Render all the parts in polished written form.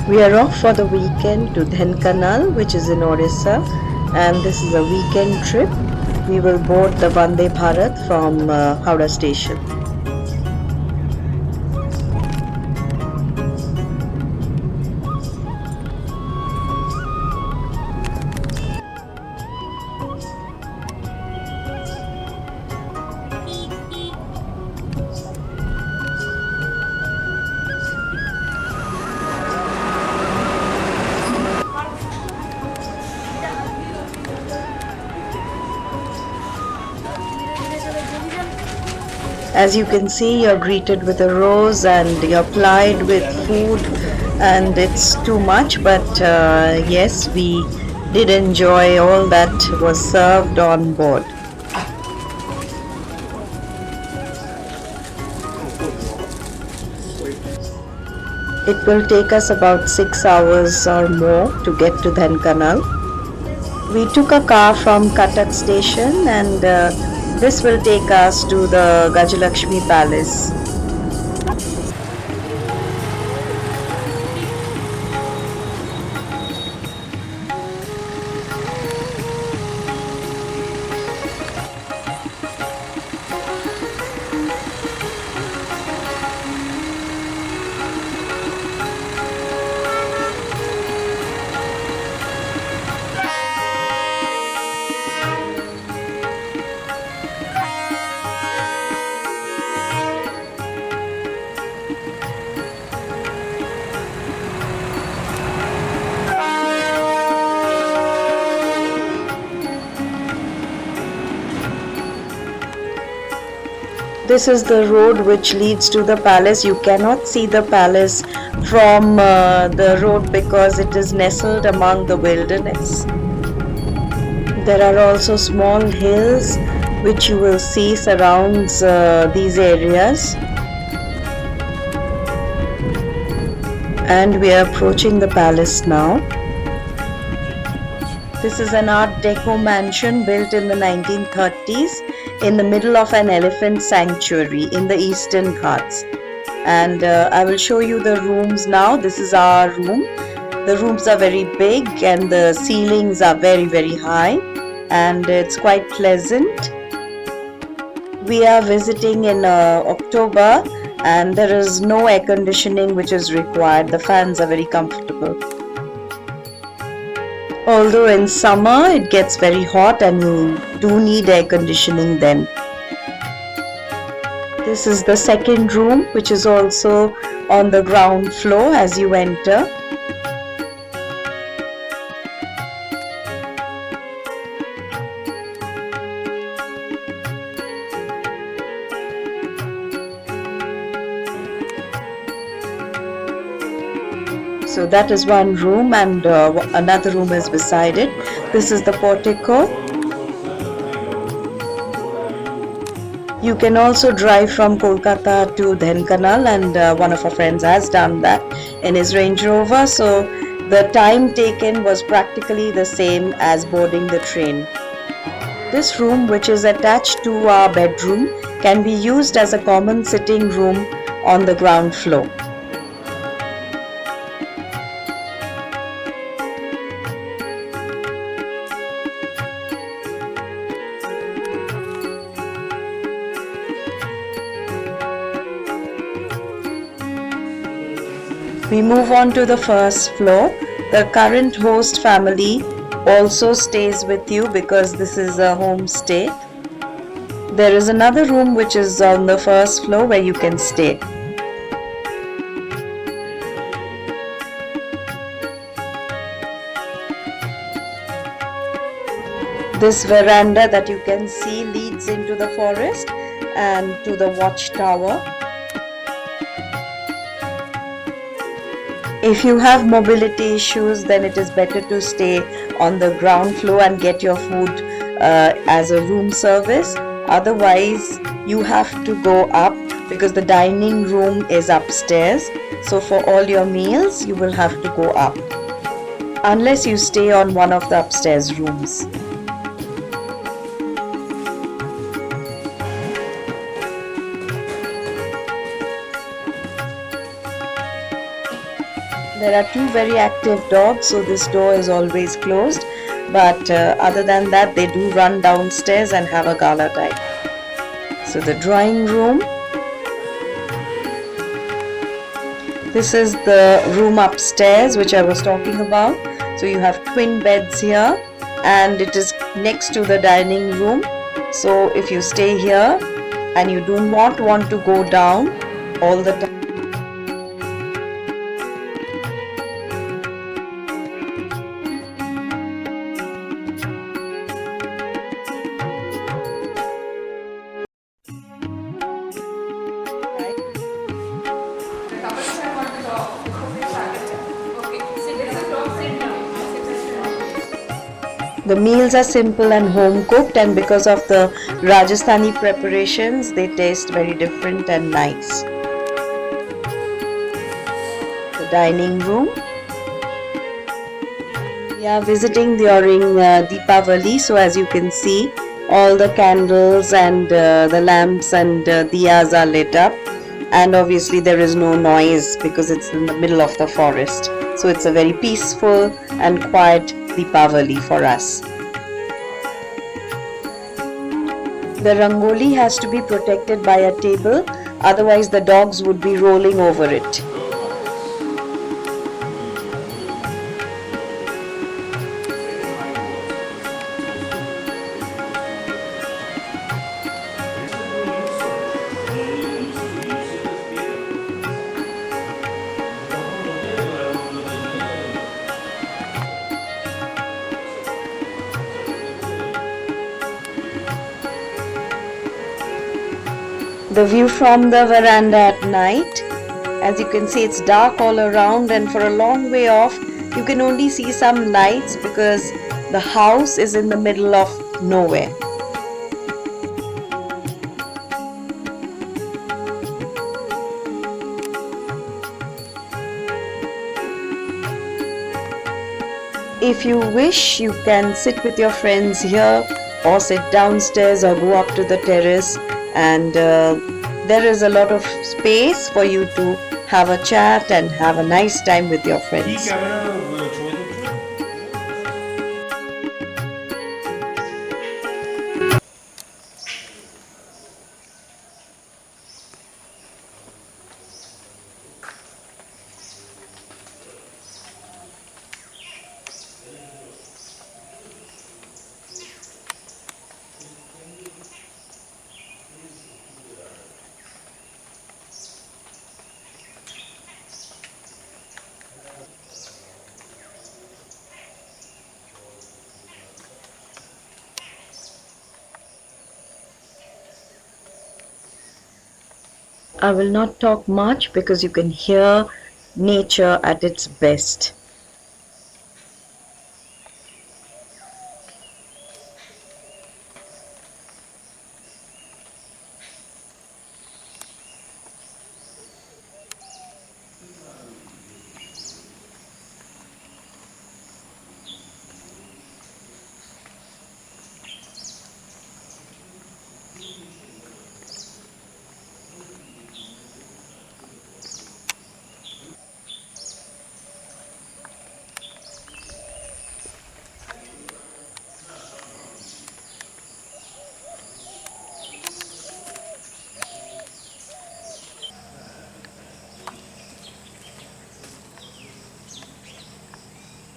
We are off for the weekend to Dhenkanal, which is in Orissa, and this is a weekend trip. We will board the Vande Bharat from Howrah station. As you can see, you're greeted with a rose and you're plied with food, and it's too much, but yes, we did enjoy all that was served on board. It will take us about 6 hours or more to get to Dhenkanal. We took a car from Cuttack station, and this will take us to the Gajlaxmi palace. This is the road which leads to the palace. You cannot see the palace from the road because it is nestled among the wilderness. There are also small hills which you will see surrounds these areas. And we are approaching the palace now. This is an Art Deco mansion built in the 1930s in the middle of an elephant sanctuary in the Eastern Ghats. And I will show you the rooms now. This is our room. The rooms are very big and the ceilings are very high, and it's quite pleasant. We are visiting in October, and there is no air conditioning which is required. The fans are very comfortable. Although in summer it gets very hot and you do need air conditioning then. This is the second room, which is also on the ground floor as you enter. So that is one room, and another room is beside it. This is the portico. You can also drive from Kolkata to Dhenkanal, and one of our friends has done that in his Range Rover. So the time taken was practically the same as boarding the train. This room, which is attached to our bedroom, can be used as a common sitting room on the ground floor. We move on to the first floor. The current host family also stays with you because this is a homestay. There is another room which is on the first floor where you can stay. This veranda that you can see leads into the forest and to the watchtower. If you have mobility issues, then it is better to stay on the ground floor and get your food as a room service. Otherwise, you have to go up because the dining room is upstairs. So for all your meals, you will have to go up unless you stay on one of the upstairs rooms. There are two very active dogs, so this door is always closed. But other than that, they do run downstairs and have a gala time. So the drawing room. This is the room upstairs which I was talking about. So you have twin beds here and it is next to the dining room. So if you stay here and you do not want to go down all the time, the meals are simple and home cooked, and because of the Rajasthani preparations, they taste very different and nice. The dining room. We are visiting during Deepavali, so as you can see, all the candles and the lamps and diyas are lit up, and obviously there is no noise because it's in the middle of the forest. So it's a very peaceful and quiet Deepavali for us. The rangoli has to be protected by a table, otherwise the dogs would be rolling over it. The view from the veranda at night, as you can see, it's dark all around, and for a long way off you can only see some lights because the house is in the middle of nowhere. If you wish, you can sit with your friends here or sit downstairs or go up to the terrace, and there is a lot of space for you to have a chat and have a nice time with your friends. I will not talk much because you can hear nature at its best.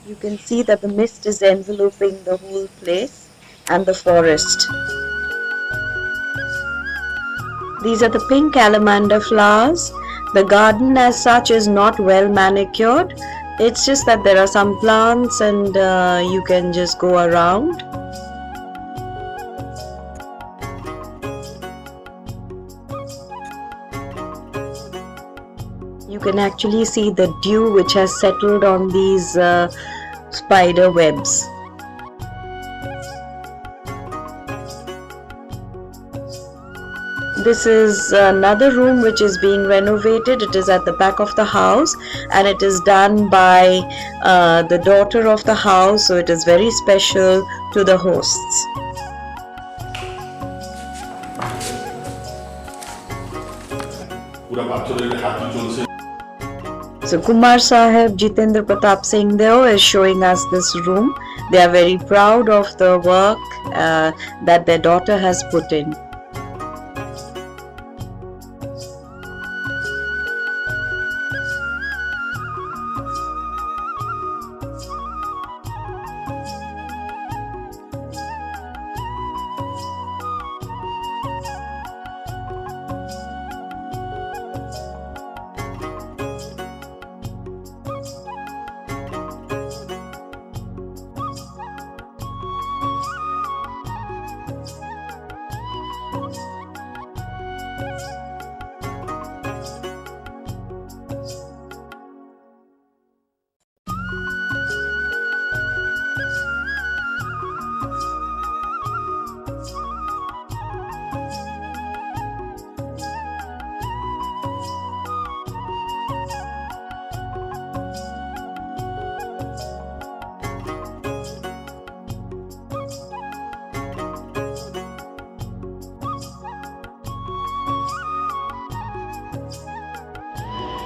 You can see that the mist is enveloping the whole place and the forest. These are the pink alamander flowers. The garden as such is not well manicured. It's just that there are some plants and you can just go around. You can actually see the dew which has settled on these spider webs. This is another room which is being renovated. It is at the back of the house and it is done by the daughter of the house, so it is very special to the hosts. So Kumar Sahib Jitendra Pratap Singh Deo is showing us this room. They are very proud of the work that their daughter has put in.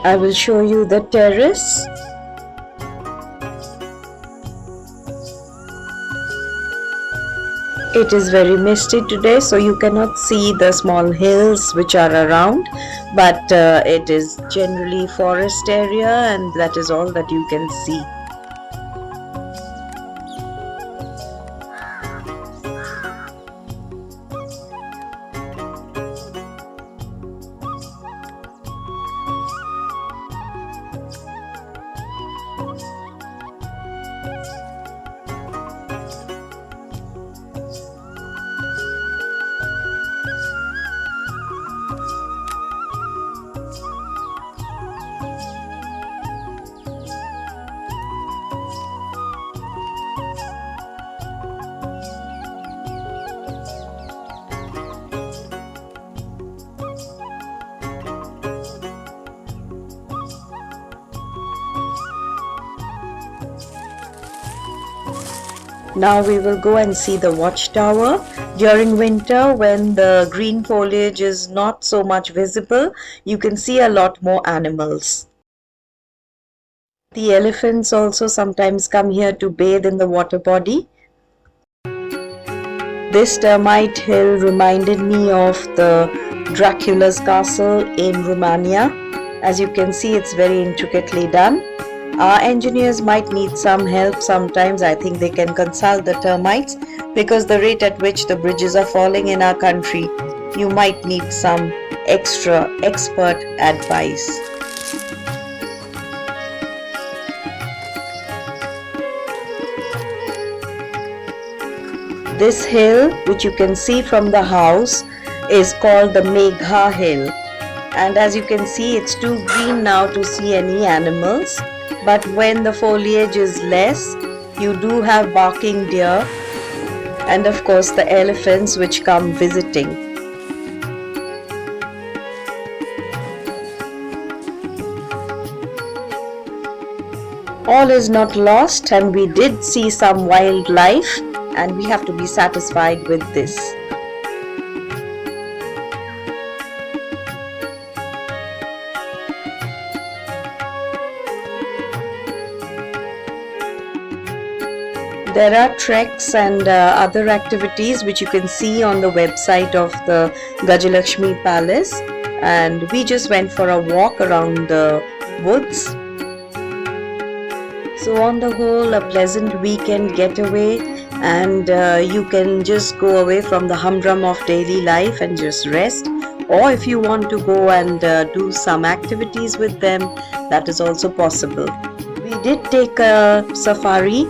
I will show you the terrace. It is very misty today, so you cannot see the small hills which are around, but it is generally forest area, and that is all that you can see. Now we will go and see the watchtower. During winter, when the green foliage is not so much visible, you can see a lot more animals. The elephants also sometimes come here to bathe in the water body. This termite hill reminded me of the Dracula's castle in Romania. As you can see, it's very intricately done. Our engineers might need some help sometimes. I think they can consult the termites, because the rate at which the bridges are falling in our country, you might need some extra expert advice. This hill, which you can see from the house, is called the Megha Hill. And as you can see, it's too green now to see any animals. But when the foliage is less, you do have barking deer and of course the elephants which come visiting. All is not lost, and we did see some wildlife, and we have to be satisfied with this. There are treks and other activities which you can see on the website of the Gajlaxmi Palace, and we just went for a walk around the woods. So on the whole, a pleasant weekend getaway, and you can just go away from the humdrum of daily life and just rest. Or if you want to go and do some activities with them, that is also possible. We did take a safari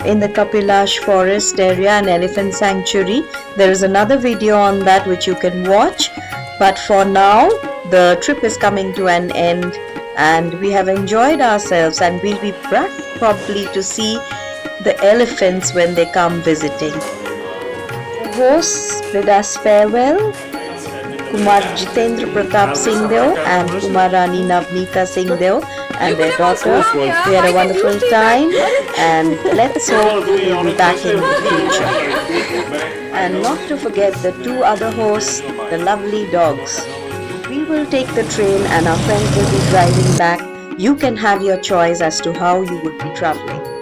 in the Kapilash forest area and elephant sanctuary. There is another video on that which you can watch, but for now the trip is coming to an end, and we have enjoyed ourselves, and we'll be back probably to see the elephants when they come visiting. The hosts bid us farewell, Kumar Jitendra Pratap Singh Deo and Kumarani Navneeta Singh Deo and their daughter. We had a wonderful time, and let's hope we'll be back in the future. And not to forget the two other hosts, the lovely dogs. We will take the train and our friends will be driving back You can have your choice as to how you would be traveling.